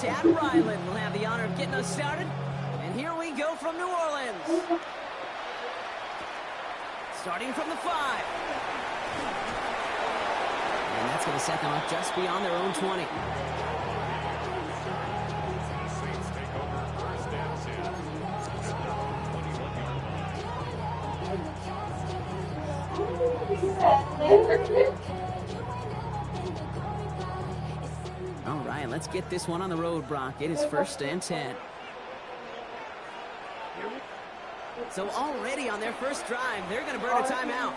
Chad Ryland will have the honor of getting us started. And here we go from New Orleans. Starting from the 5. And that's going to set them up just beyond their own 20. All right, let's get this one on the road, Brock. It is 1st and 10. So already on their first drive, they're going to burn a timeout.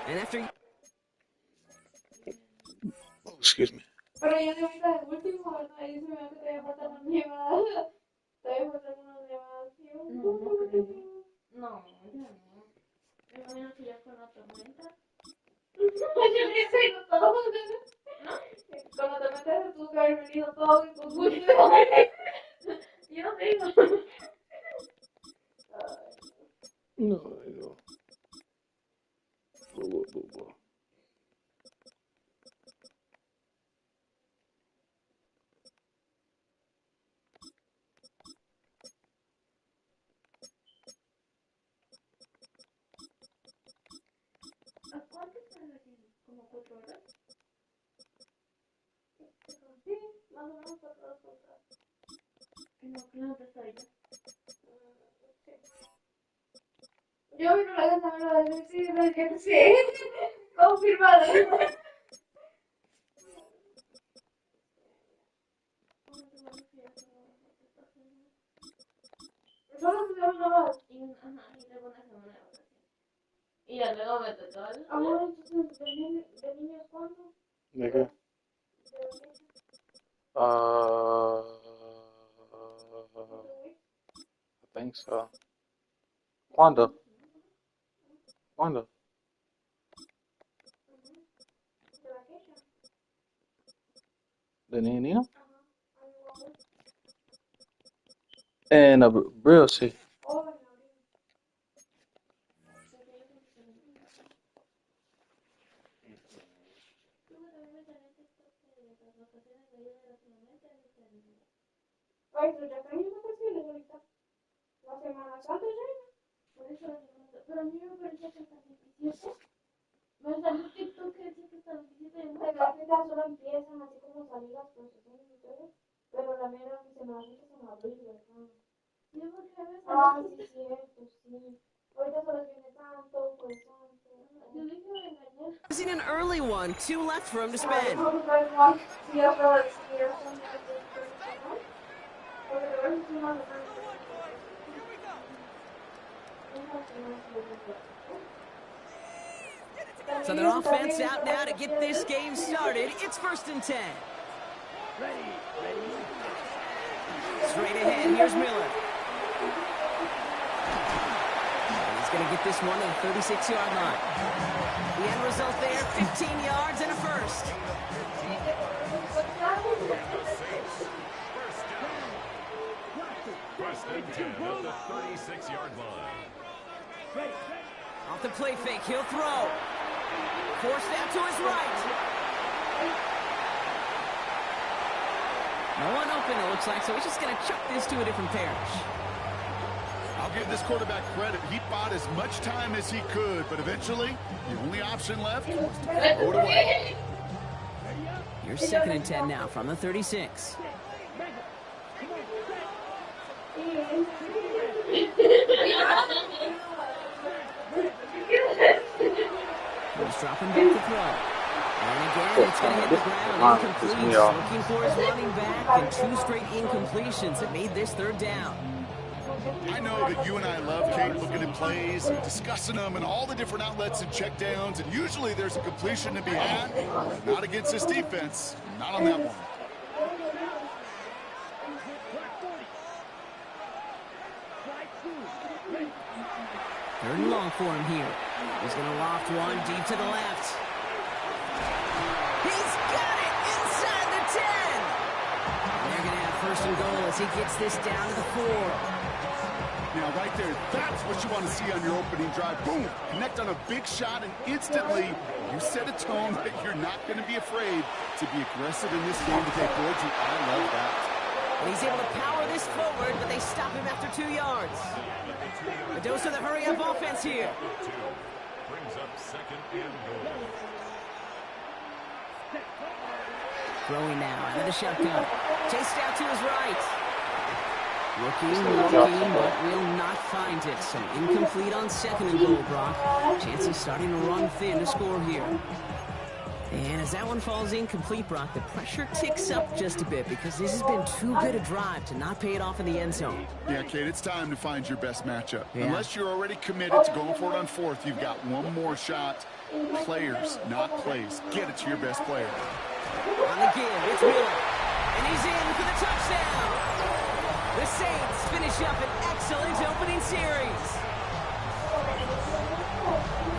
And after... Excuse me. No, me imagino que ya con la tormenta. Con la tormenta se tuvo que haber venido todo y con mucho. Yo digo. No, no. ¿A cuánto están aquí? ¿Como 4 horas? Sí, más o menos 4 horas por acá. ¿Y no empezó ya? Sí. Yo vi una vez a decir, sí, confirmado. Solo se llama una más. Y luego una semana de vacaciones. Y ya luego me tocó. Entonces, ¿de niños cuándo? ¿De qué? I think so. ¿Cuándo? ¿Cuándo? ¿De niño? En abril, sí. Ay, pero ya caí en vacaciones ahorita. La Semana Santa ya. Por eso la Semana Santa. Pero a mí me parecía que hasta el 27. Me salió un TikTok que decía que hasta el 27 de mayo. Las fiestas solo empiezan así como salir las procesiones y todo. Pero la mera Semana Santa es en abril, ¿verdad? Sí, porque a veces. Ah, sí, cierto, sí. Ahorita solo viene tanto, pues santo. Yo dije me engañé. Using an early one. 2 left for him to spend. So their offense out now to get this game started. It's 1st and 10. Straight ahead, here's Miller. And he's going to get this one to the 36-yard line. The end result there, 15 yards and a first. First and 10 at the 36-yard line. Off the play fake, he'll throw. Forced out to his right. No one open, it looks like, so he's just going to chuck this to a different parish. I'll give this quarterback credit. He bought as much time as he could, but eventually, the only option left was to throw it away. Here's 2nd and 10 now from the 36. He's dropping back to throw. And again, it's going to hit the ground. Incomplete. Looking for his running back, and 2 straight incompletions that made this 3rd down. I know that you and I love, Kate, looking at plays and discussing them and all the different outlets and checkdowns, and usually there's a completion to be had. Not against this defense. Not on that one. 3rd and long for him here. He's going to loft one deep to the left. He's got it inside the 10. And they're going to have 1st and goal as he gets this down to the 4. Now, right there, that's what you want to see on your opening drive. Boom! Connect on a big shot, and instantly you set a tone that you're not going to be afraid to be aggressive in this game today. Boy, do I love that. And he's able to power this forward, but they stop him after 2 yards. A dose of the hurry-up offense here. Brings up second and goal. Throwing now out of the shotgun. Chased out to his right. Looking, but will not find it. So incomplete on second and goal, Brock. Chances starting to run thin to score here. And as that one falls incomplete, Brock, the pressure ticks up just a bit because this has been too good a drive to not pay it off in the end zone. Yeah, Kate, it's time to find your best matchup. Yeah. Unless you're already committed to going for it on fourth, you've got one more shot. Players, not plays. Get it to your best player. On the give, it's Ville. And he's in for the touchdown. The Saints finish up an excellent opening series.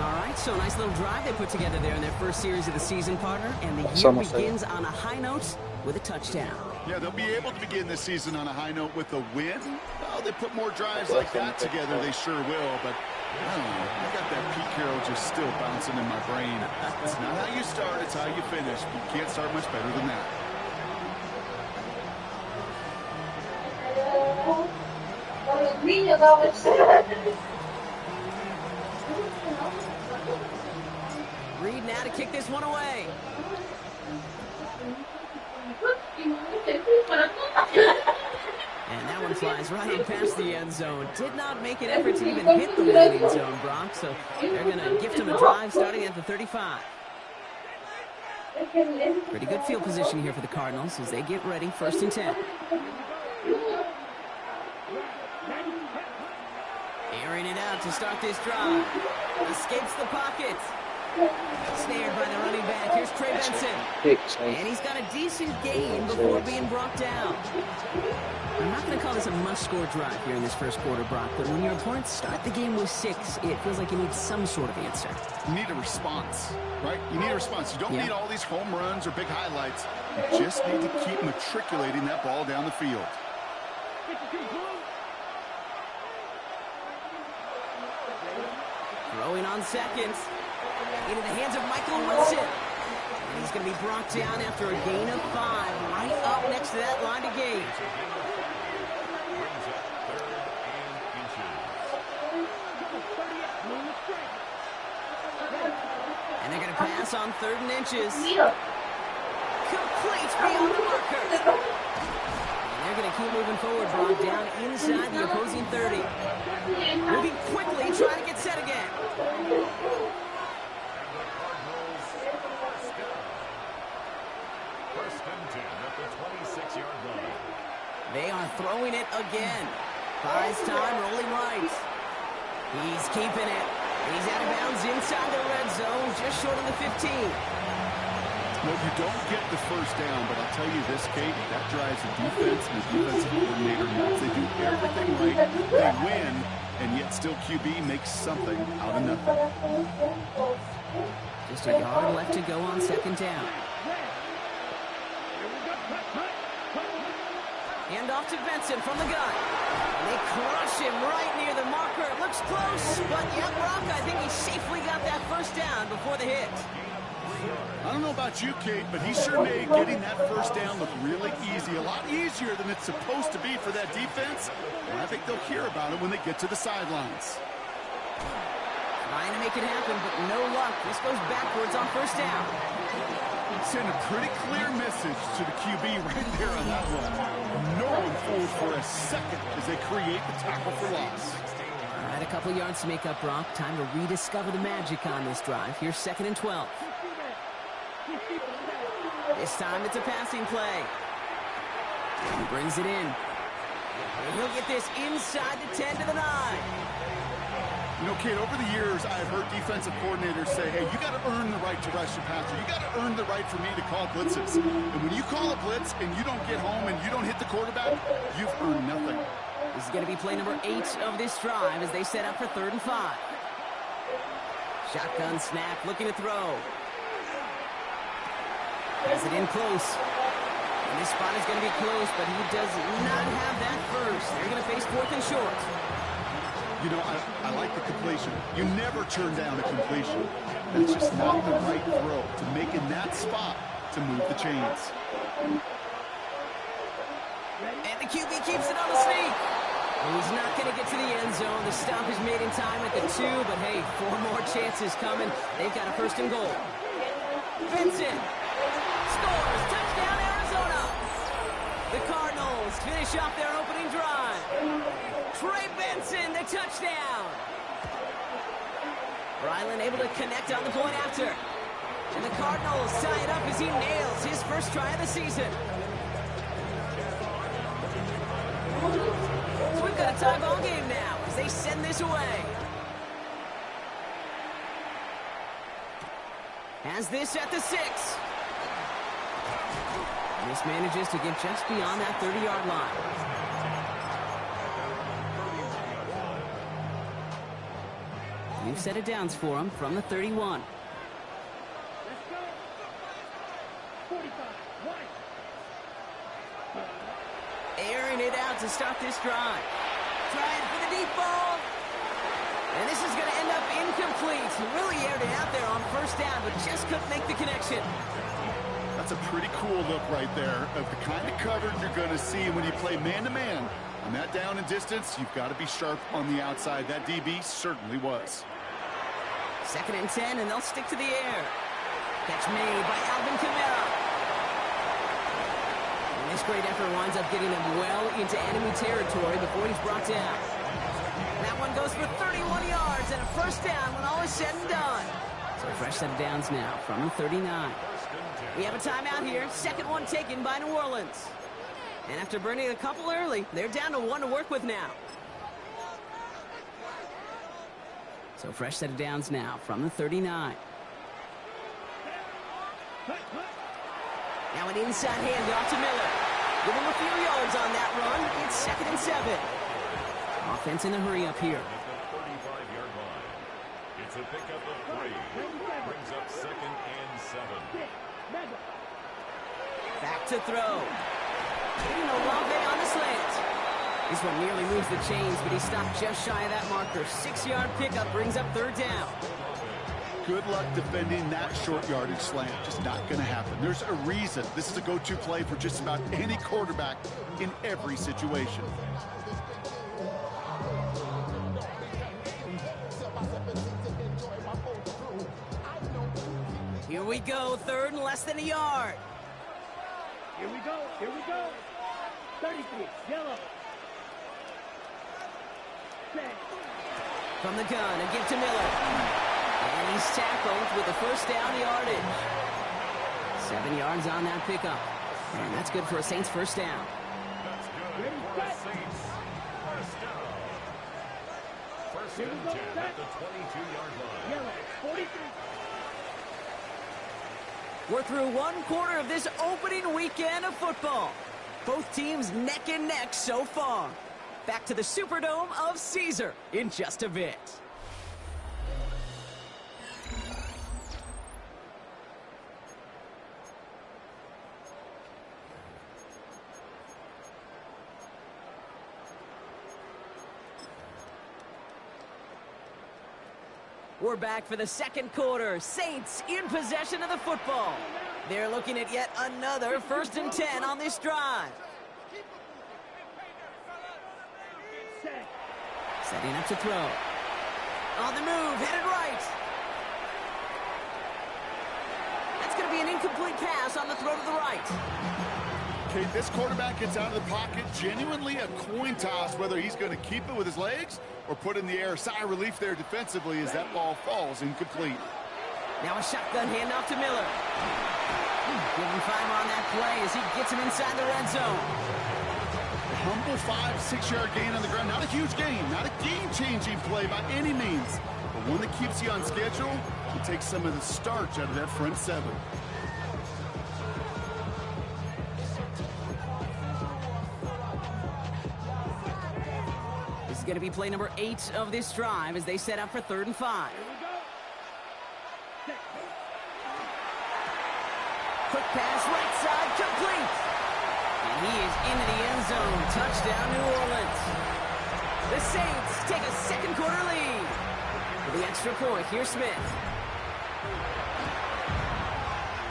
All right, so a nice little drive they put together there in their first series of the season, partner. And the year begins on a high note with a touchdown. Yeah, they'll be able to begin this season on a high note with a win. Well, they put more drives like that together, they sure will. But, I don't know, I got that Pete Carroll just still bouncing in my brain. It's not how you start, it's how you finish. You can't start much better than that. Reed now to kick this one away. And that one flies right on past the end zone. Did not make an effort to even hit the landing zone, Brock. So they're going to gift him a drive starting at the 35. Pretty good field position here for the Cardinals as they get ready, 1st and 10. Airing it out to start this drive. Escapes the pocket. Snared by the running back. Here's Trey Benson. And he's got a decent gain before being brought down. I'm not going to call this a must-score drive here in this first quarter, Brock, but when your opponents start the game with 6, it feels like you need some sort of answer. You need a response, right? You need a response. You don't need all these home runs or big highlights. You just need to keep matriculating that ball down the field. Throwing on seconds. Into the hands of Michael Wilson. And he's going to be brought down after a gain of 5, right up next to that line of gain. And they're going to pass on 3rd and inches. Complete beyond the marker. And they're going to keep moving forward, brought down inside the opposing 30. Moving quickly, trying to get set again. They are throwing it again. Buys time, rolling right. He's keeping it. He's out of bounds inside the red zone, just short of the 15. Well, you don't get the first down, but I'll tell you this, Kate, that drives the defense and the defensive coordinator nuts. They do everything right. They win, and yet still QB makes something out of nothing. Just a yard left to go on 2nd down. Hand off to Benson from the gun. And they crush him right near the marker. It looks close, but yeah, Brock, I think he safely got that first down before the hit. I don't know about you, Kate, but he sure made getting that first down look really easy. A lot easier than it's supposed to be for that defense. And I think they'll hear about it when they get to the sidelines. Trying to make it happen, but no luck. This goes backwards on 1st down. Send a pretty clear message to the QB right there on that one. No one fooled for a second as they create the tackle for loss. All right, a couple yards to make up, Brock. Time to rediscover the magic on this drive. Here's 2nd and 12. This time it's a passing play. He brings it in. And he'll get this inside the 10 to the 9. You know, Kate, over the years, I've heard defensive coordinators say, hey, you got to earn the right to rush your passer. You got to earn the right for me to call blitzes. And when you call a blitz and you don't get home and you don't hit the quarterback, you've earned nothing. This is going to be play number 8 of this drive as they set up for 3rd and 5. Shotgun snap, looking to throw. Has it in close. And this spot is going to be close, but he does not have that first. They're going to face 4th and short. You know, I like the completion. You never turn down a completion. That's just not the right throw to make in that spot to move the chains. And the QB keeps it on the sneak. He's not going to get to the end zone. The stop is made in time at the 2, but hey, 4 more chances coming. They've got a 1st and goal. Benson scores. Touchdown, Arizona. The Cardinals finish off their opening drive. Trey Benson, the touchdown. Ryland able to connect on the point after. And the Cardinals tie it up as he nails his first try of the season. So we've got a tie ball game now as they send this away. Has this at the 6. And this manages to get just beyond that 30-yard line. New set of downs for him from the 31. Airing it out to start this drive. Trying for the deep ball. And this is going to end up incomplete. Really aired it out there on 1st down, but just couldn't make the connection. That's a pretty cool look right there of the kind of coverage you're going to see when you play man-to-man. On that down and distance, you've got to be sharp on the outside. That DB certainly was. 2nd and 10, and they'll stick to the air. Catch made by Alvin Kamara. And this great effort winds up getting him well into enemy territory before he's brought down. That one goes for 31 yards and a 1st down when all is said and done. So a fresh set of downs now from the 39. We have a timeout here. 2nd one taken by New Orleans. And after burning a couple early, they're down to 1 to work with now. So fresh set of downs now from the 39. Now an inside handoff to Miller. Give him a few yards on that run. It's 2nd and 7. Offense in a hurry up here. At the 35-yard line. It's a pickup of 3. Brings up 2nd and 7. Back to throw. Getting Olave on the slant. This one nearly moves the chains, but he stopped just shy of that marker. 6-yard pickup brings up 3rd down. Good luck defending that short yardage slant. Just not going to happen. There's a reason this is a go-to play for just about any quarterback in every situation. Here we go, 3rd and less than a yard. Here we go, here we go. 33, yellow. Set. From the gun, a give to Miller. And he's tackled with the 1st down yardage. 7 yards on that pickup. And that's good for a Saints 1st down. That's good for a Saints 1st down. 1st and 10 at the 22-yard line. Yellow, 43. We're through 1 quarter of this opening weekend of football. Both teams neck and neck so far. Back to the Superdome of Caesar in just a bit. We're back for the 2nd quarter. Saints in possession of the football. They're looking at yet another 1st and 10 on this drive. Setting up to throw. On the move, headed right. That's going to be an incomplete pass on the throw to the right. Okay, this quarterback gets out of the pocket, genuinely a coin toss whether he's going to keep it with his legs or put in the air. Sigh of relief there defensively as that ball falls incomplete. Now a shotgun handoff to Miller. Give him 5 on that play as he gets him inside the red zone. A humble 5-6 yard gain on the ground. Not a huge gain, not a game-changing play by any means, but one that keeps you on schedule and takes some of the starch out of that front 7. This is going to be play number 8 of this drive as they set up for 3rd and 5. Quick pass, right side, complete. And he is into the end zone. Touchdown, New Orleans. The Saints take a second quarter lead. For the extra point, here's Smith.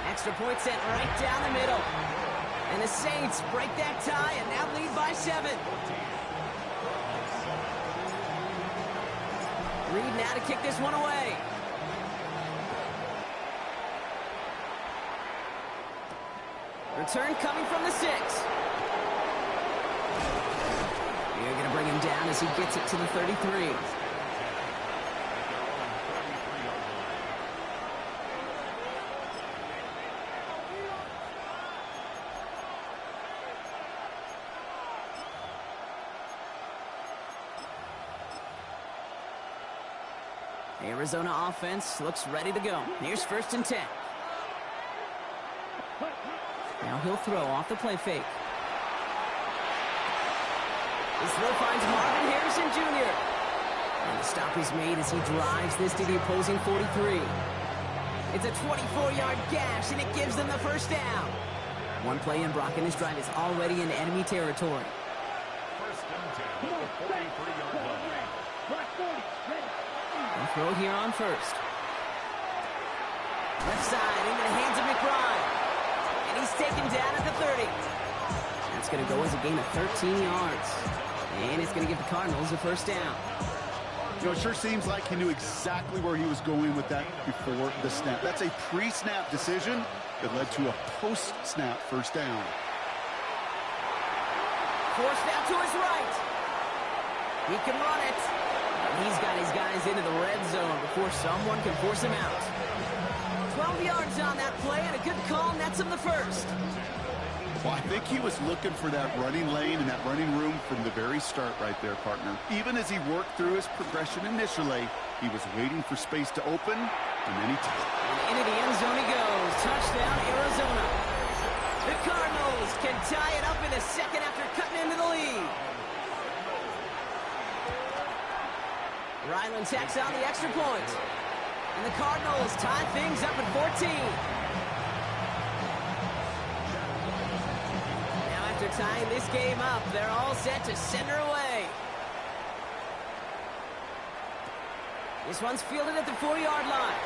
Extra point sent right down the middle. And the Saints break that tie and now lead by 7. Reed now to kick this one away. Return coming from the 6. You're going to bring him down as he gets it to the 33. Arizona offense looks ready to go. Here's 1st and 10. Now he'll throw off the play fake. His throw finds Marvin Harrison Jr. And the stop is made as he drives this to the opposing 43. It's a 24-yard gash, and it gives them the first down. One play in, Brock, and his drive is already in enemy territory. 1st and 10 at the 43-yard line. They'll throw here on 1st. Left side into the hands of McBride. And he's taken down at the 30. That's going to go as a gain of 13 yards. And it's going to give the Cardinals a first down. You know, it sure seems like he knew exactly where he was going with that before the snap. That's a pre-snap decision that led to a post-snap first down. Forced out to his right. He can run it. And he's got his guys into the red zone before someone can force him out. 12 yards on that play, and a good call nets him the first. Well, I think he was looking for that running lane and that running room from the very start right there, partner. Even as he worked through his progression initially, he was waiting for space to open, and then he took it. Into the end zone he goes. Touchdown, Arizona. The Cardinals can tie it up in a second after cutting into the lead. Ryland tacks on the extra point. And the Cardinals tie things up at 14. Now after tying this game up, they're all set to send her away. This one's fielded at the 4-yard line.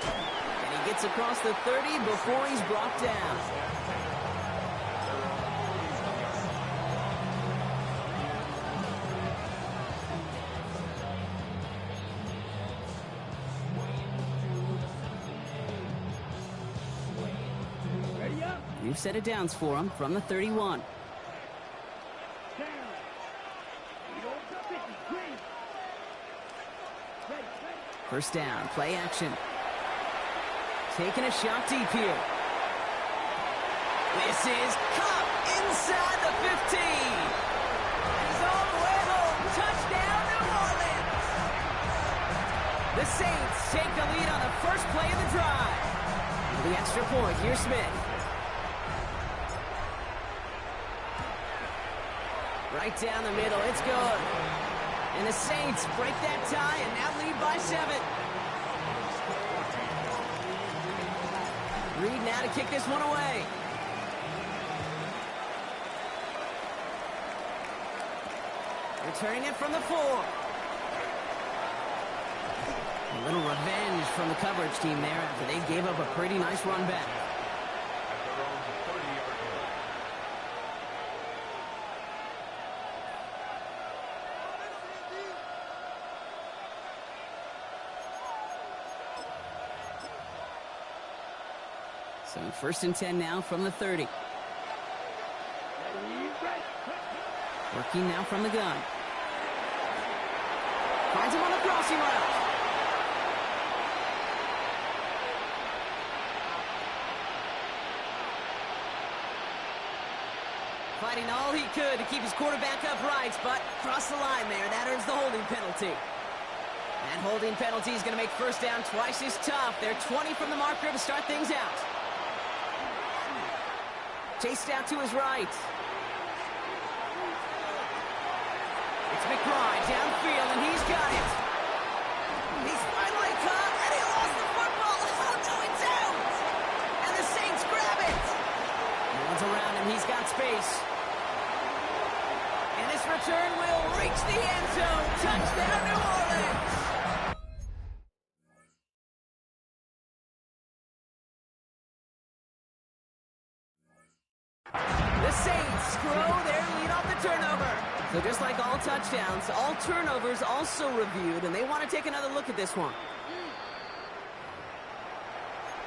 And he gets across the 30 before he's brought down. New set of downs for him from the 31. First down, play action. Taking a shot deep here. This is Cup inside the 15. He's all the way home. Touchdown, New Orleans. The Saints take the lead on the first play of the drive. The extra point, here's Smith. Right down the middle, it's good. And the Saints break that tie and now lead by 7. Reed now to kick this one away. Returning it from the 4. A little revenge from the coverage team there after they gave up a pretty nice run back. So 1st and 10 now from the 30. Working now from the gun. Finds him on the crossing route. Fighting all he could to keep his quarterback upright, but crossed the line there. That earns the holding penalty. That holding penalty is going to make first down twice as tough. They're 20 from the marker to start things out. Chased out to his right. It's McBride downfield, and he's got it. He's finally caught, and he lost the football. Oh, no, it's out. And the Saints grab it. No one's around him. He's got space. And this This return will reach the end zone. Touchdown, New Orleans! The Saints grow their lead off the turnover. So just like all touchdowns, all turnovers also reviewed, and they want to take another look at this one.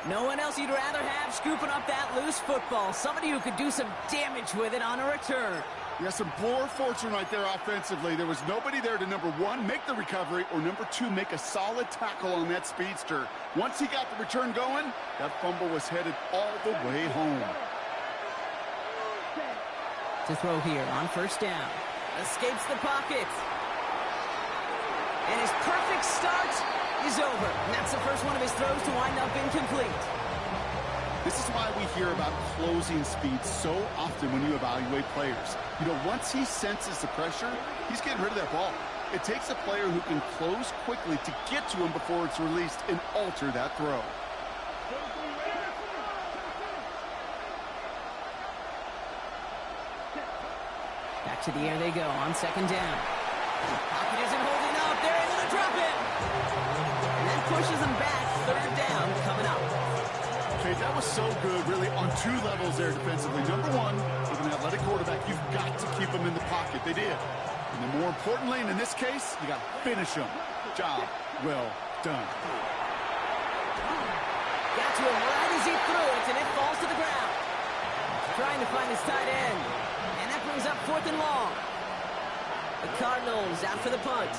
No one else you'd rather have scooping up that loose football. Somebody who could do some damage with it on a return. Yeah, some poor fortune right there offensively. There was nobody there to, number one, make the recovery, or number two, make a solid tackle on that speedster. Once he got the return going, that fumble was headed all the way home. To throw here on first down. Escapes the pocket. And his perfect start is over. And that's the first one of his throws to wind up incomplete. This is why we hear about closing speed so often when you evaluate players. You know, once he senses the pressure, he's getting rid of that ball. It takes a player who can close quickly to get to him before it's released and alter that throw. Back to the air they go on second down. Pocket isn't holding up. They're able to drop it. And that pushes them back. Third down coming up. Okay, that was so good, really, on two levels there defensively. Number one, with an athletic quarterback, you've got to keep him in the pocket. They did. And then more importantly, and in this case, you got to finish him. Job well done. Got to him right as he threw it, and it falls to the ground. Trying to find his tight end. And that brings up 4th and long. The Cardinals out for the punt.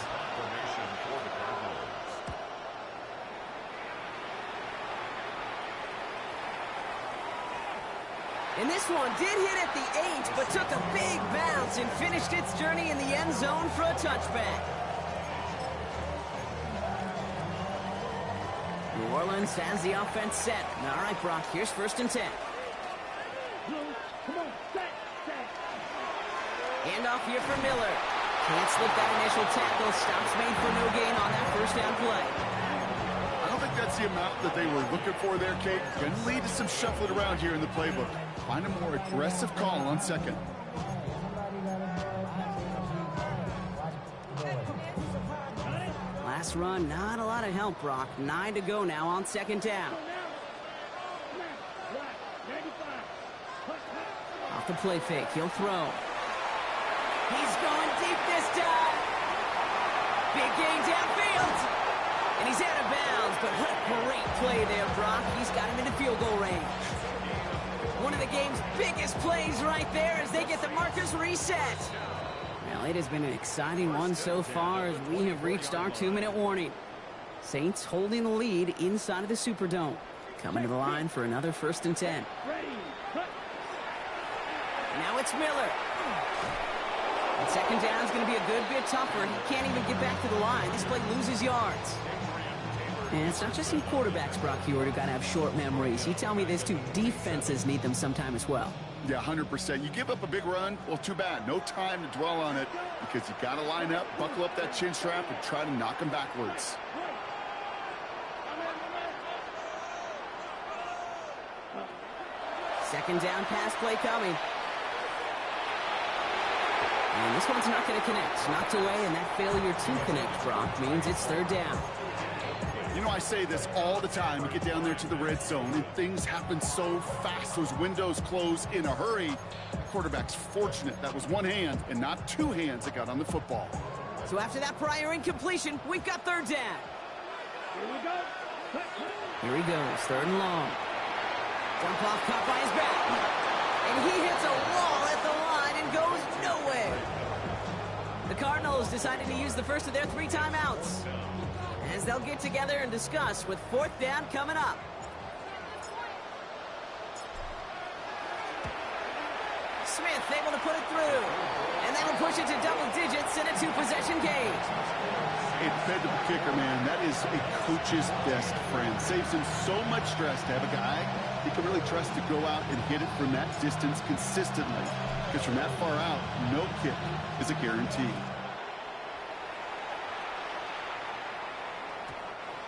And this one did hit at the 8, but took a big bounce and finished its journey in the end zone for a touchback. New Orleans has the offense set. All right, Brock, here's 1st and 10. Come on, set. Handoff here for Miller. Can't slip that initial tackle. Stops made for no gain on that first down play. I don't think that's the amount that they were looking for there, Kate. Going to lead to some shuffling around here in the playbook. Find a more aggressive call on second. Last run, not a lot of help, Brock. 9 to go now on second down. Off the play fake, he'll throw. He's going deep this time. Big gain downfield. And he's out of bounds, but what a great play there, Brock. He's got him into field goal range. One of the game's biggest plays right there as they get the markers reset. Well, it has been an exciting one so far as we have reached our 2-minute warning. Saints holding the lead inside of the Superdome. Coming to the line for another 1st and 10. Now it's Miller. And second down is going to be a good bit tougher. He can't even get back to the line. This play loses yards. And it's not just some quarterbacks, Brock Hewitt, who got to have short memories. You tell me this too, defenses need them sometime as well. Yeah, 100%. You give up a big run, well, too bad. No time to dwell on it because you got to line up, buckle up that chin strap, and try to knock him backwards. Second down pass play coming. And this one's not going to connect. Knocked away, and that failure to connect, Brock, means it's 3rd down. You know, I say this all the time. You get down there to the red zone, and things happen so fast. Those windows close in a hurry. The quarterback's fortunate. That was one hand and not two hands that got on the football. So after that prior incompletion, we've got 3rd down. Here we go. Here he goes, 3rd and long. Dump off caught by his back. And he hits a wall at the line and goes nowhere. The Cardinals decided to use the first of their 3 timeouts, as they'll get together and discuss with 4th down coming up. Smith able to put it through, and that'll push it to double digits in a 2-possession game. Hey, dependable kicker, man, that is a coach's best friend. Saves him so much stress to have a guy he can really trust to go out and hit it from that distance consistently. Because from that far out, no kick is a guarantee.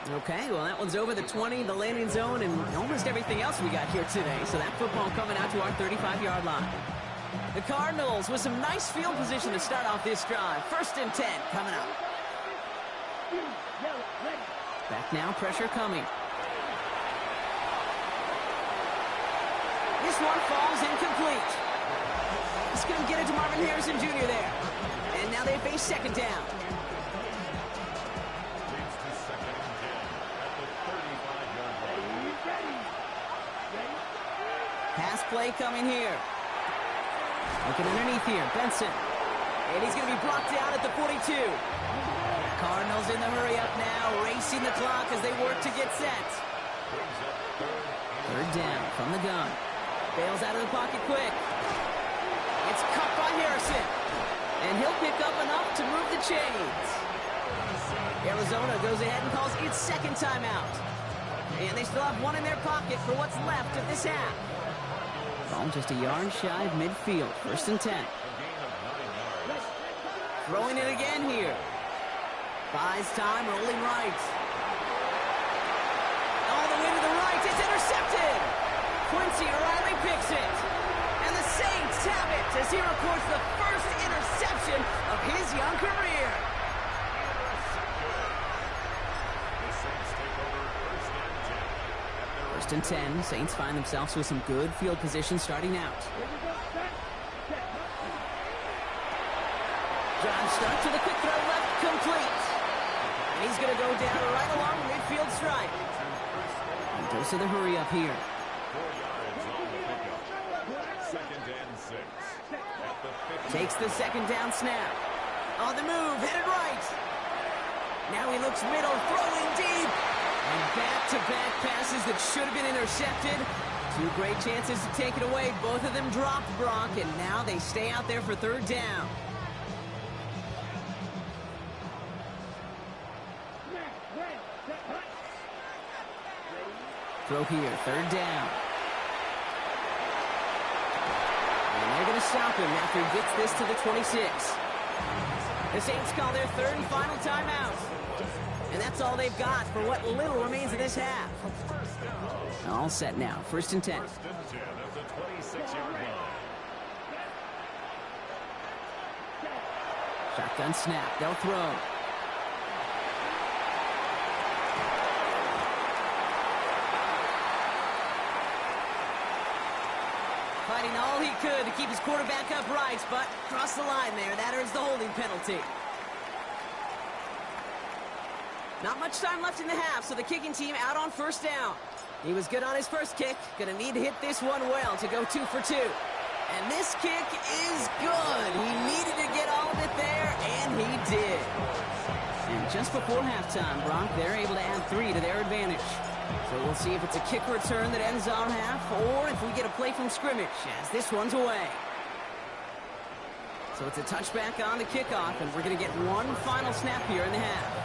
Okay, well, that one's over the 20, the landing zone, and almost everything else we got here today. So that football coming out to our 35-yard line. The Cardinals with some nice field position to start off this drive. 1st and 10 coming up. Back now, pressure coming. This one falls incomplete. He's going to get it to Marvin Harrison Jr. there. And now they face 2nd down. Pass play coming here. Looking underneath here, Benson. And he's going to be brought down at the 42. Cardinals in the hurry up now, racing the clock as they work to get set. 3rd down from the gun. Bails out of the pocket quick. It's cut by Harrison. And he'll pick up enough to move the chains. Arizona goes ahead and calls its 2nd timeout. And they still have one in their pocket for what's left of this half. Ball just a yard shy of midfield. 1st and 10. Throwing it again here. Buys time, rolling right. All the way to the right. It's intercepted. Quincy Riley picks it. And the Saints have it as he records the first interception of his young career. 1st and 10. Saints find themselves with some good field position starting out. Drive start to the quick throw left, complete. And he's going to go down right along the midfield stripe. And goes to the hurry up here. 4 yards on the pickup. 2nd and 6. Takes the 2nd down snap. On the move, headed right. Now he looks middle, throwing deep. And back-to-back passes that should have been intercepted. 2 great chances to take it away. Both of them dropped, Brock, and now they stay out there for 3rd down. Throw here, 3rd down. And they're going to stop him after he gets this to the 26. The Saints call their 3rd and final timeout. And that's all they've got for what little remains of this half. All set now, 1st and 10. 1st and 10 at the 26-yard line. Shotgun snap, they'll throw. Fighting all he could to keep his quarterback upright, but crossed the line there. That earns the holding penalty. Not much time left in the half, so the kicking team out on 1st down. He was good on his first kick. Gonna need to hit this one well to go 2 for 2. And this kick is good. He needed to get all of it there, and he did. And just before halftime, Brock, they're able to add 3 to their advantage. So we'll see if it's a kick return that ends our half, or if we get a play from scrimmage, as this one's away. So it's a touchback on the kickoff, and we're going to get one final snap here in the half.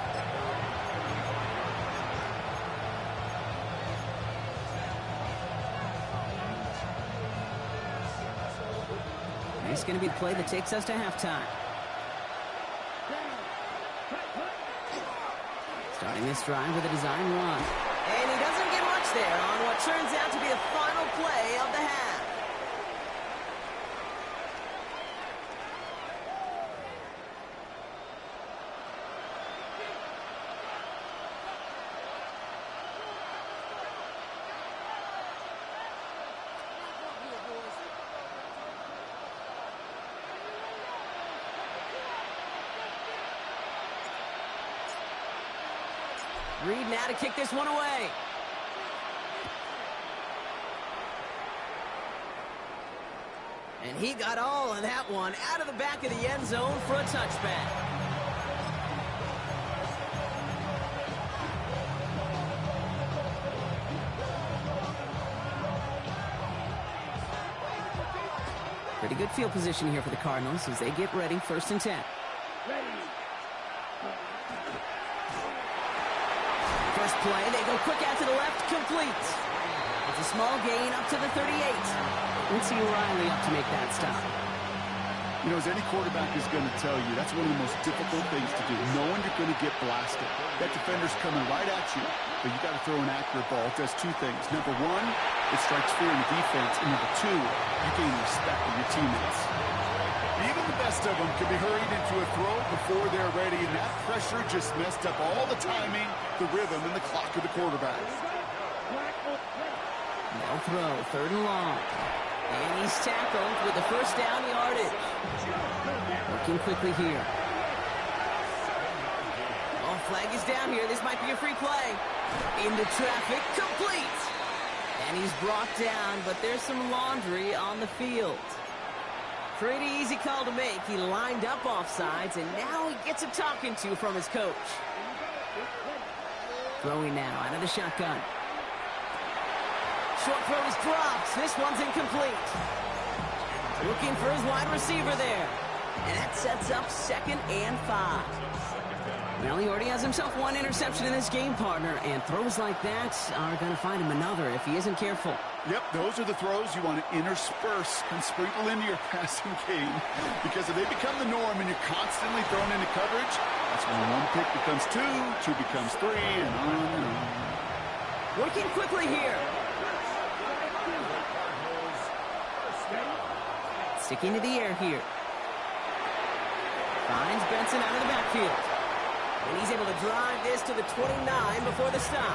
And it's going to be the play that takes us to halftime. Starting this drive with a design run. And he doesn't get much there on what turns out to be the final play of the half. Reed now to kick this one away. And he got all of that one out of the back of the end zone for a touchback. Pretty good field position here for the Cardinals as they get ready, 1st and 10. First play, they go quick out to the left, complete. It's a small gain up to the 38. Let's see Riley up to make that stop. You know, as any quarterback is going to tell you, that's one of the most difficult things to do, knowing you're going to get blasted. That defender's coming right at you, but you got to throw an accurate ball. It does 2 things. Number 1, It strikes fear in the defense. And number two, you gain respect of your teammates. Even the best of them can be hurried into a throw before they're ready, and that pressure just messed up all the timing, the rhythm, and the clock of the quarterback. No throw, 3rd and long. And he's tackled with the first down yardage. Working quickly here. Oh, flag is down here. This might be a free play. Into traffic, complete. And he's brought down, but there's some laundry on the field. Pretty easy call to make. He lined up offsides, and now he gets a talking to from his coach. Throwing now out of the shotgun. Short throw is dropped. This one's incomplete. Looking for his wide receiver there. And that sets up 2nd and 5. Well, he already has himself 1 interception in this game, partner, and throws like that are going to find him another if he isn't careful. Yep, those are the throws you want to intersperse and sprinkle into your passing game, because if they become the norm and you're constantly thrown into coverage, that's when 1 pick becomes 2, 2 becomes 3, and on and on. Working quickly here. Sticking to the air here. Finds Benson out of the backfield. And he's able to drive this to the 29 before the stop.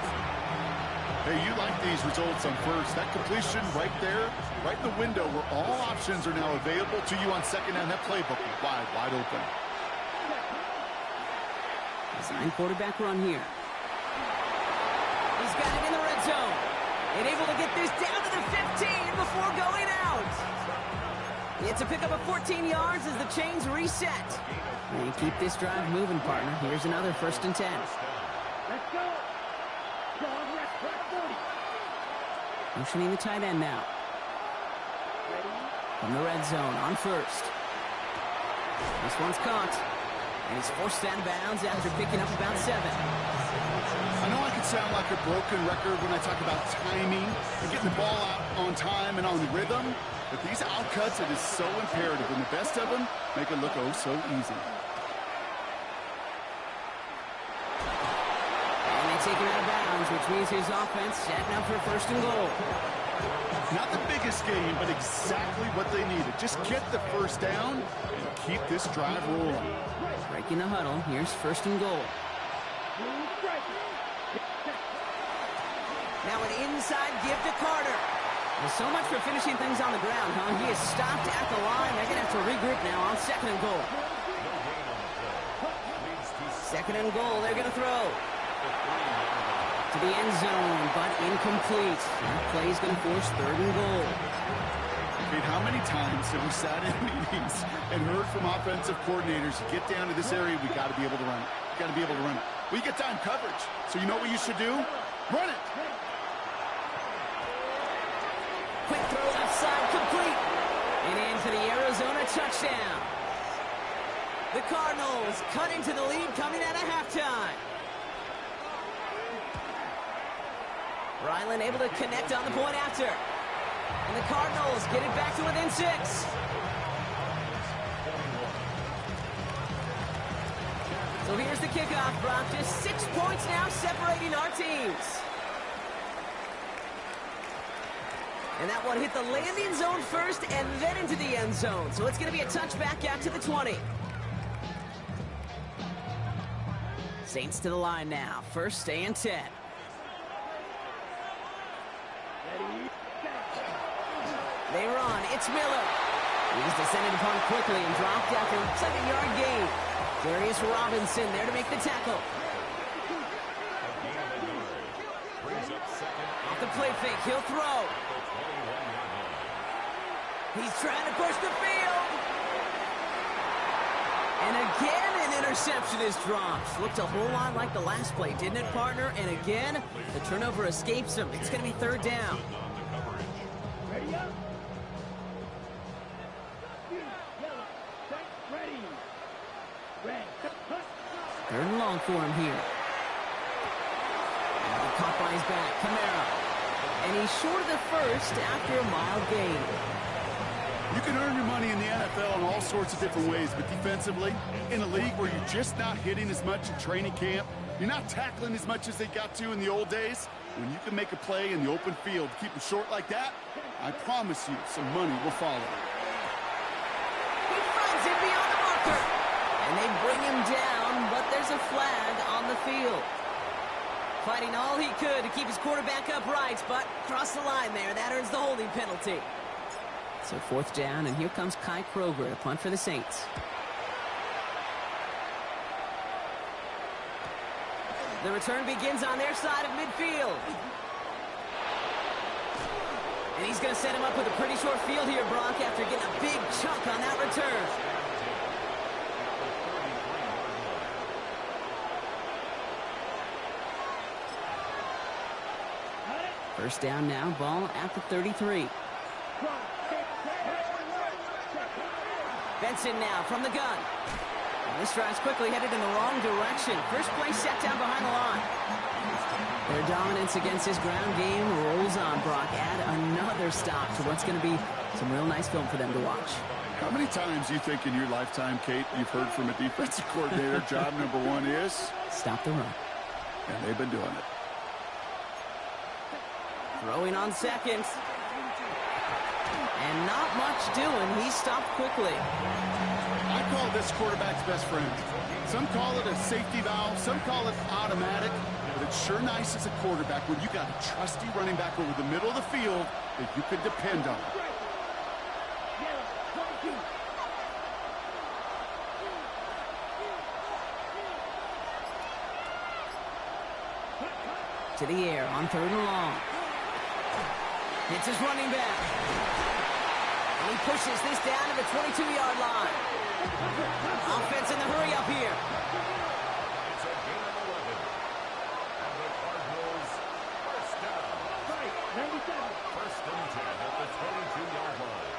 Hey, you like these results on first. That completion right there, right in the window where all options are now available to you on 2nd down. That playbook is wide open. Design quarterback run here. He's got it in the red zone. And able to get this down to the 15 before going out. It's a pickup of 14 yards as the chains reset. And keep this drive moving, partner. Here's another 1st and 10. Let's go. Dog rest, flat 40. Motioning the tight end now. From the red zone on 1st. This one's caught. And he's forced out of bounds after picking up about 7. I know I could sound like a broken record when I talk about timing and getting the ball out on time and on rhythm, but these outcuts, it is so imperative, and the best of them make it look oh so easy. And they take him out of bounds, which means his offense setting up for 1st and goal. Not the biggest game, but exactly what they needed. Just get the 1st down and keep this drive rolling. Breaking the huddle. Here's 1st and goal. Now an inside give to Carter. Well, so much for finishing things on the ground, huh? He is stopped at the line. They're going to have to regroup now on 2nd and goal. 2nd and goal. They're going to throw to the end zone, but incomplete. That play is going to force 3rd and goal. Kate, how many times have we sat in meetings and heard from offensive coordinators, you get down to this area, we got to be able to run it. We got to be able to run it. We get time coverage. So you know what you should do? Run it. Quick throw left side, complete. And into the Arizona touchdown. The Cardinals cut into the lead coming out of halftime. Ryland able to connect on the point after. And the Cardinals get it back to within 6. So here's the kickoff, Brock. Just 6 points now separating our teams. And that one hit the landing zone first and then into the end zone. So it's going to be a touchback out to the 20. Saints to the line now. 1st and 10. They run. It's Miller. He's descended upon quickly and dropped after a 7-yard gain. Darius Robinson there to make the tackle. Off the play fake, he'll throw. He's trying to push the field. And again, an interception is dropped. Looked a whole lot like the last play, didn't it, partner? And again, the turnover escapes him. It's going to be 3rd down. Ready up. 3rd and long for him here. And caught by his back, Kamara. And he's short of the 1st after a mild gain. You can earn your money in the NFL in all sorts of different ways, but defensively, in a league where you're just not hitting as much in training camp, you're not tackling as much as they got to in the old days, When you can make a play in the open field, keep it short like that, I promise you some money will follow. He finds it beyond the marker. And they bring him down, but there's a flag on the field. Fighting all he could to keep his quarterback upright, but crossed the line there. That earns the holding penalty. So 4th down, and here comes Kai Kroger to punt for the Saints. The return begins on their side of midfield. And he's going to set him up with a pretty short field here, Brock, after getting a big chunk on that return. First down now, ball at the 33. Benson now from the gun. And this drive's quickly headed in the wrong direction. First play set down behind the line. Their dominance against this ground game rolls on, Brock. Add another stop to what's going to be some real nice film for them to watch. How many times do you think in your lifetime, Kate, you've heard from a defensive coordinator, job number 1 is? Stop the run. And they've been doing it. Throwing on seconds. And not much doing. He stopped quickly. I call this quarterback's best friend. Some call it a safety valve. Some call it automatic. But it's sure nice as a quarterback when you got a trusty running back over the middle of the field that you can depend on. To the air on 3rd and long. It's his running back. And he pushes this down to the 22-yard line. Offense in the hurry up here. It's a gain of 11. And the Cardinals, first down. First and 10 at the 22-yard line.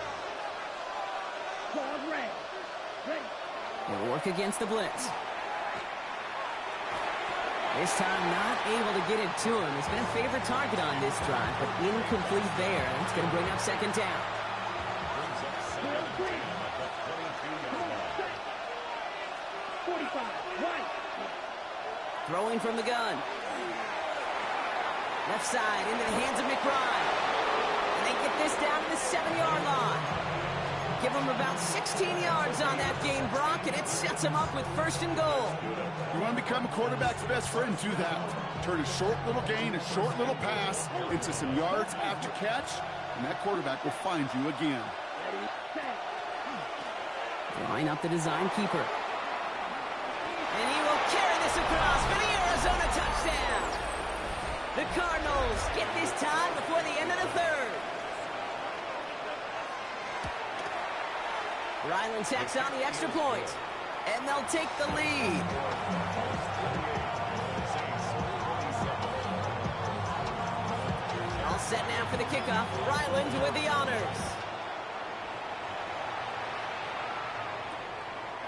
He'll work against the blitz. This time not able to get it to him. He's been a favorite target on this drive, but incomplete there. It's going to bring up 2nd down. Brings up 2nd and 10 at the 22-yard line. 45, right. Throwing from the gun. Left side into the hands of McBride. And they get this down to the 7-yard line. Give him about 16 yards on that game, Brock, and it sets him up with 1st and goal. You want to become a quarterback's best friend, do that. Turn a short little gain, a short little pass into some yards after catch, and that quarterback will find you again. Line up the design keeper. And he will carry this across for the Arizona touchdown. The Cardinals get this time before the end of the 3rd. Ryland tacks on the extra point, and they'll take the lead. All set now for the kickoff. Ryland with the honors.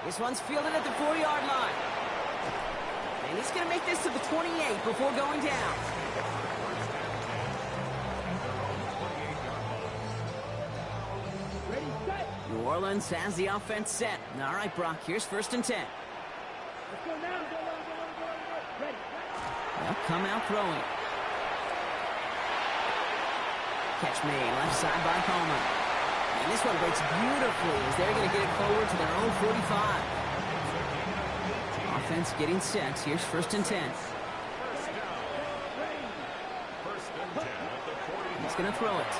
This one's fielded at the 4-yard line. And he's going to make this to the 28 before going down. New Orleans has the offense set. All right, Brock, here's 1st and 10. They'll come out throwing. Catch made, left side by Palmer. And this one breaks beautifully as they're going to get it forward to their own 45. Offense getting set. Here's 1st and 10. He's going to throw it.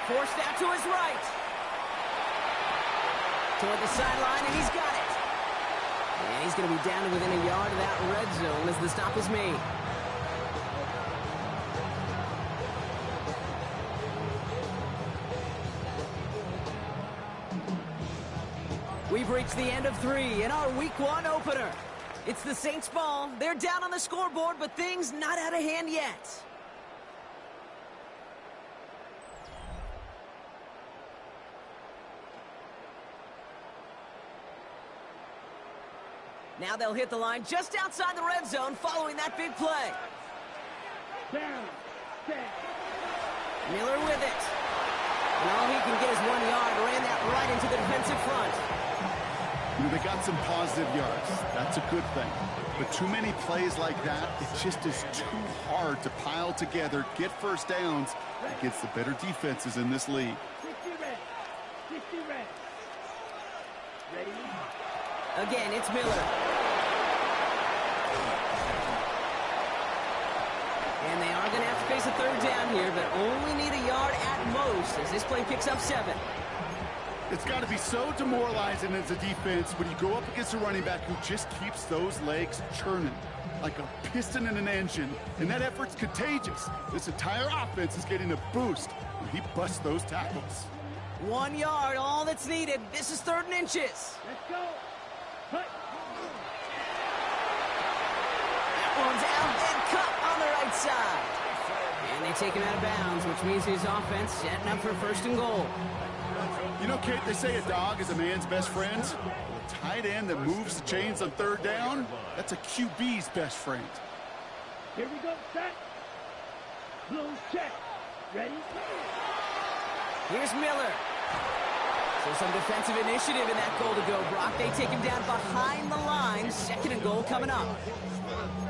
Forced out to his right. Toward the sideline, and he's got it. And he's going to be down to within a yard of that red zone as the stop is made. We've reached the end of 3 in our Week 1 opener. It's the Saints ball. They're down on the scoreboard, but things not out of hand yet. Now they'll hit the line just outside the red zone following that big play. Miller with it. And all he can get is 1 yard. Ran that right into the defensive front. You know, they got some positive yards. That's a good thing. But too many plays like that, it just is too hard to pile together, get first downs against the better defenses in this league. 60 red. 60 red. Ready? Again, it's Miller. And they are going to have to face a third down here, but only need a yard at most as this play picks up 7. It's got to be so demoralizing as a defense when you go up against a running back who just keeps those legs churning like a piston in an engine, and that effort's contagious. This entire offense is getting a boost when he busts those tackles. 1 yard, all that's needed. This is 3rd and inches. Let's go. Cut. That one's out and cut on the right side. And they take him out of bounds, which means his offense setting up for 1st and goal. You know, Kate, they say a dog is a man's best friend. A tight end that moves the chains on 3rd down, that's a QB's best friend. Here we go. Set. Blue check. Ready? Here's Miller. So some defensive initiative in that goal to go, Brock. They take him down behind the line. 2nd and goal coming up.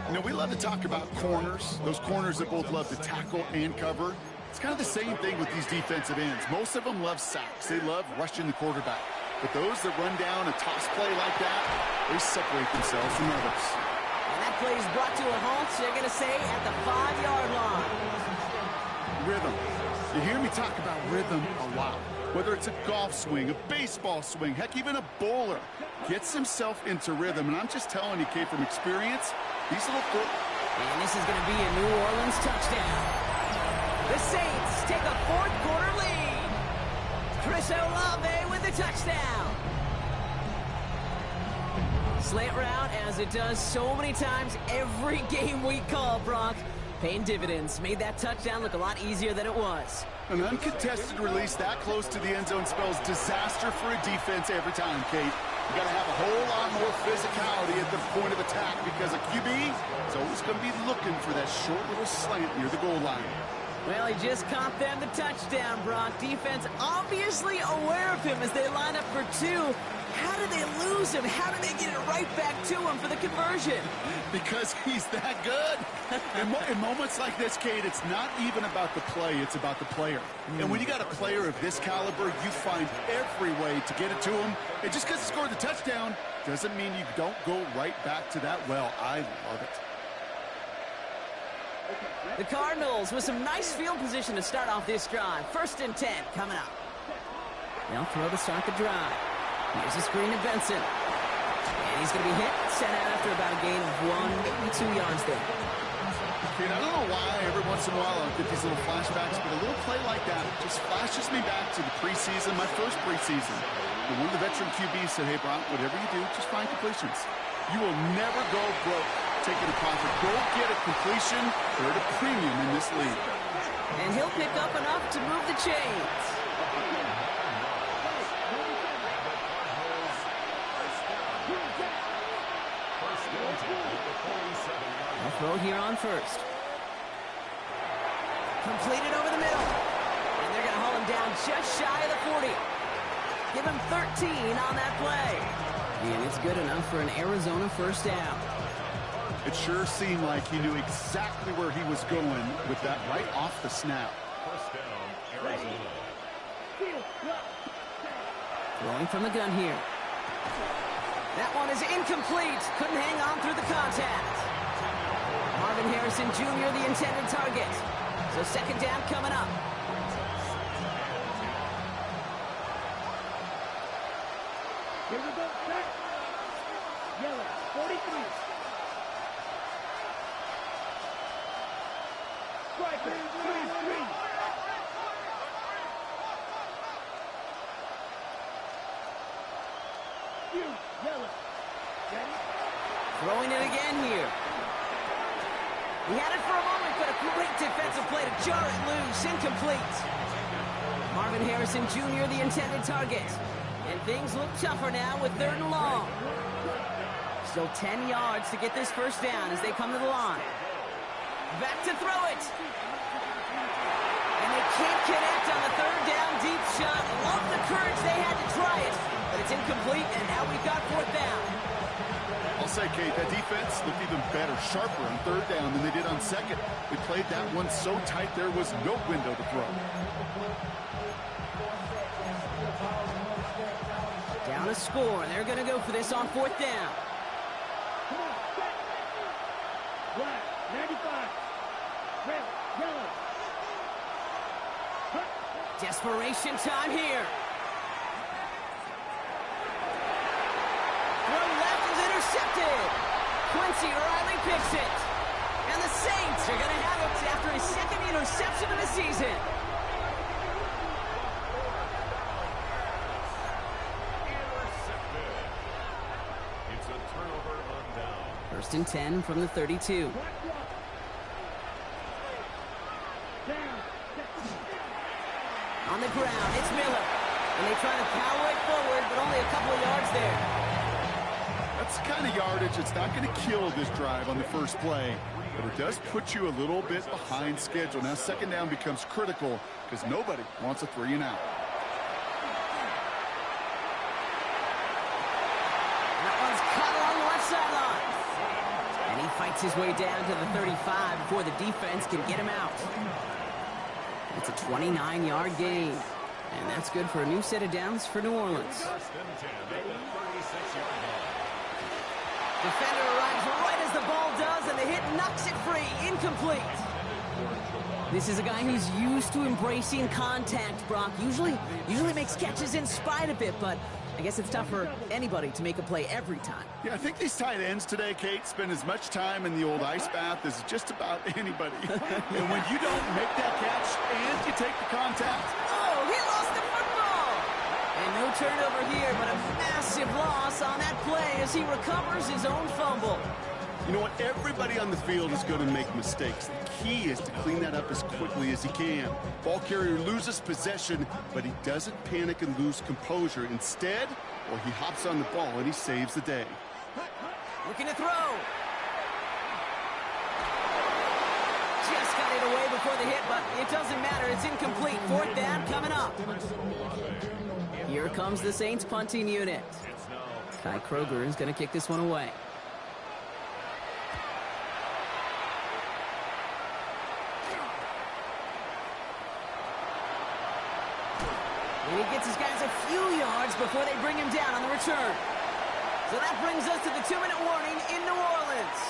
You know, we love to talk about corners, those corners that both love to tackle and cover. It's kind of the same thing with these defensive ends. Most of them love sacks. They love rushing the quarterback. But those that run down a toss play like that, they separate themselves from others. And that play is brought to a halt, they're going to say, at the 5-yard line. Rhythm. You hear me talk about rhythm a lot. Whether it's a golf swing, a baseball swing, heck, even a bowler gets himself into rhythm. And I'm just telling you, Kate, from experience, these little foot... And this is going to be a New Orleans touchdown. The Saints take a 4th quarter lead. Chris Olave with the touchdown. Slant route, as it does so many times every game we call, Brock. Paying dividends. Made that touchdown look a lot easier than it was. An uncontested release that close to the end zone spells disaster for a defense every time, Kate. You got to have a whole lot more physicality at the point of attack because a QB is always going to be looking for that short little slant near the goal line. Well, he just caught them the touchdown, Brock. Defense obviously aware of him as they line up for 2. How did they lose him? How did they get it right back to him for the conversion? Because he's that good. In moments like this, Kate, it's not even about the play, it's about the player. And when you got a player of this caliber, you find every way to get it to him. And just because he scored the touchdown doesn't mean you don't go right back to that well. I love it. The Cardinals with some nice field position to start off this drive. 1st and 10 coming up. They'll throw to start the drive. Here's a screen to Benson. And he's going to be hit, sent out after about a gain of 1, maybe 2 yards there. Kate, I don't know why every once in a while I'll get these little flashbacks, but a little play like that just flashes me back to the preseason, my first preseason. And one of the veteran QBs said, hey, Brock, whatever you do, just find completions. You will never go broke taking a profit. Go get a completion. They're at a premium in this league. And he'll pick up enough to move the chains. They'll throw here on 1st. Completed over the middle. And they're going to haul him down just shy of the 40. Give him 13 on that play. And it's good enough for an Arizona 1st down. It sure seemed like he knew exactly where he was going with that right off the snap. 1st down, Arizona. Throwing from the gun here. That one is incomplete. Couldn't hang on through the contact. Marvin Harrison Jr., the intended target. So 2nd down coming up. Here we go. Set. Yellow. 43. Striker. 3-3. Yellow. Ready? Throwing it again here. He had it for a moment, but a great defensive play to jar it loose. Incomplete. Marvin Harrison Jr., the intended target. And things look tougher now with 3rd and long. Still 10 yards to get this 1st down as they come to the line. Back to throw it. And they can't connect on the 3rd down deep shot. Love the courage they had to try it, but it's incomplete. incomplete, and now we've got 4th down. I'll say, Kate, that defense looked even better, sharper on 3rd down than they did on 2nd. They played that one so tight there was no window to throw. Down a score, and they're going to go for this on 4th down. Come on, set. Black, 95. Red, yellow. Hut. Desperation time here. Throw left is intercepted. Quincy Riley picks it. And the Saints are going to have it after his 2nd interception of the season. Intercepted. It's a turnover on down. 1st and 10 from the 32. Down. On the ground, it's Miller. And they try to power it forward, but only a couple of yards there. That's the kind of yardage that's not going to kill this drive on the first play, but it does put you a little bit behind schedule. Now 2nd down becomes critical because nobody wants a 3 and out. That one's caught along the left sideline. And he fights his way down to the 35 before the defense can get him out. It's a 29-yard gain. And that's good for a new set of downs for New Orleans. 1st and 10 at the 36-yard line. Defender arrives right as the ball does, and the hit knocks it free. Incomplete. This is a guy who's used to embracing contact, Brock. Usually makes catches in spite of it, but I guess it's tough for anybody to make a play every time. Yeah, I think these tight ends today, Kate, spend as much time in the old ice bath as just about anybody. And when you don't make that catch and you take the contact. Oh, he lost the football! And no turnover here, but a massive loss on that play as he recovers his own fumble. You know what? Everybody on the field is going to make mistakes. The key is to clean that up as quickly as he can. Ball carrier loses possession, but he doesn't panic and lose composure. Instead, well, he hops on the ball and he saves the day. Looking to throw. Just got it away before the hit, but it doesn't matter. It's incomplete. 4th down coming up. Here comes the Saints punting unit. Kai Kroger is going to kick this one away. And he gets his guys a few yards before they bring him down on the return. So that brings us to the 2-minute warning in New Orleans.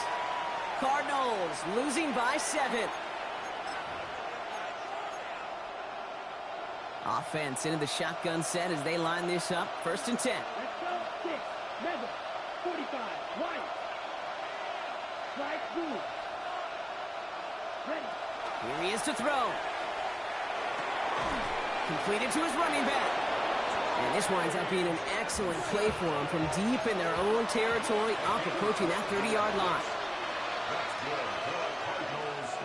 Cardinals losing by 7. Offense into the shotgun set as they line this up. 1st and 10. Let's go. 6. Rebel. 45. White. Flag blue. Ready. Here he is to throw. Completed to his running back. And this winds up being an excellent play for him from deep in their own territory up approaching that 30-yard line.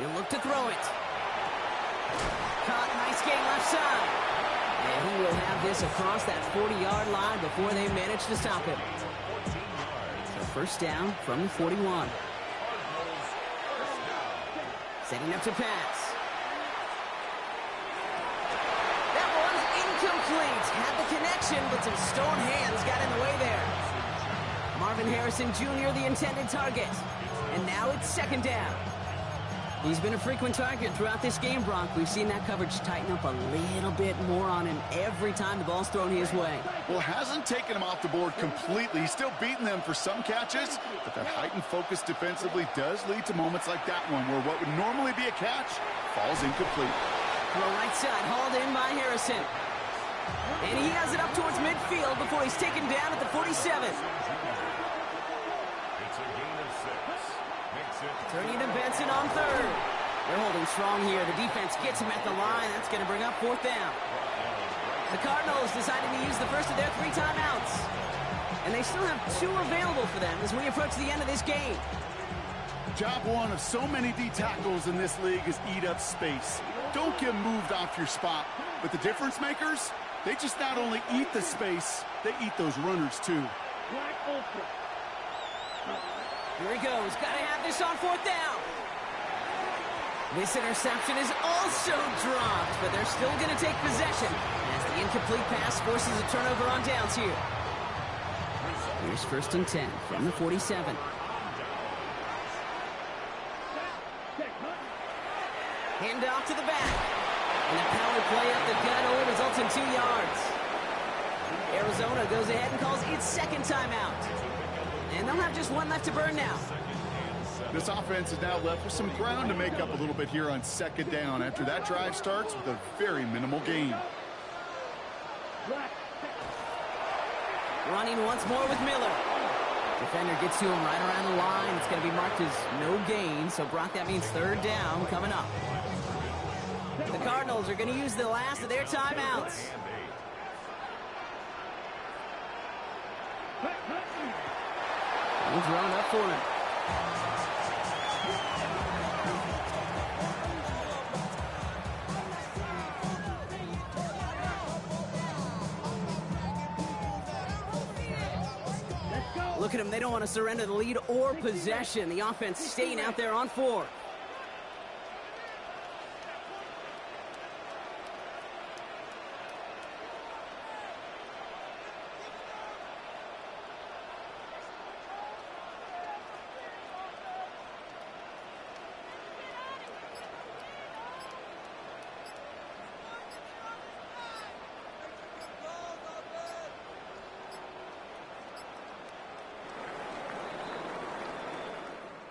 He'll look to throw it. Caught, nice gain left side. And he will have this across that 40-yard line before they manage to stop him. So 1st down from the 41. Setting up to pass. Incomplete. Had the connection, but some stone hands got in the way there. Marvin Harrison Jr., the intended target. And now it's 2nd down. He's been a frequent target throughout this game, Brock. We've seen that coverage tighten up a little bit more on him every time the ball's thrown his way. Well, hasn't taken him off the board completely. He's still beating them for some catches, but that heightened focus defensively does lead to moments like that one where what would normally be a catch falls incomplete. Throw right side, hauled in by Harrison. And he has it up towards midfield before he's taken down at the 47. It's a gain of 6. Makes it Turning to Benson on 3rd. They're holding strong here. The defense gets him at the line. That's going to bring up 4th down. The Cardinals decided to use the first of their 3 timeouts. And they still have 2 available for them as we approach the end of this game. Job one of so many D tackles in this league is eat up space. Don't get moved off your spot. But the difference makers, they just not only eat the space, they eat those runners too. Black ultra. Here he goes. Got to have this on 4th down. This interception is also dropped, but they're still going to take possession as the incomplete pass forces a turnover on downs here. Here's 1st and 10 from the 47. Hand off to the back. And a power play up the gut only results in 2 yards. Arizona goes ahead and calls its second timeout. And they'll have just one left to burn now. This offense is now left with some ground to make up a little bit here on 2nd down after that drive starts with a very minimal gain. Running once more with Miller. Defender gets to him right around the line. It's going to be marked as no gain. So, Brock, that means 3rd down coming up. The Cardinals are going to use the last of their timeouts. He's drawn up for him. Look at them. They don't want to surrender the lead or possession. The offense staying out there on 4.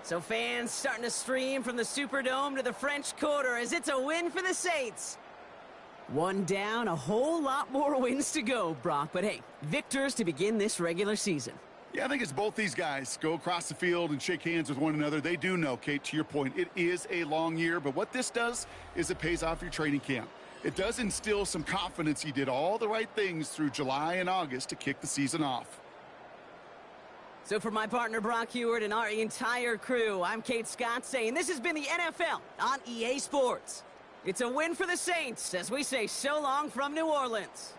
So fans starting to stream from the Superdome to the French Quarter as it's a win for the Saints. 1 down, a whole lot more wins to go, Brock. But hey, victors to begin this regular season. Yeah, I think it's both these guys go across the field and shake hands with one another. They do know, Kate, to your point, it is a long year. But what this does is it pays off your training camp. It does instill some confidence. He did all the right things through July and August to kick the season off. So for my partner Brock Heward and our entire crew, I'm Kate Scott saying this has been the NFL on EA Sports. It's a win for the Saints as we say so long from New Orleans.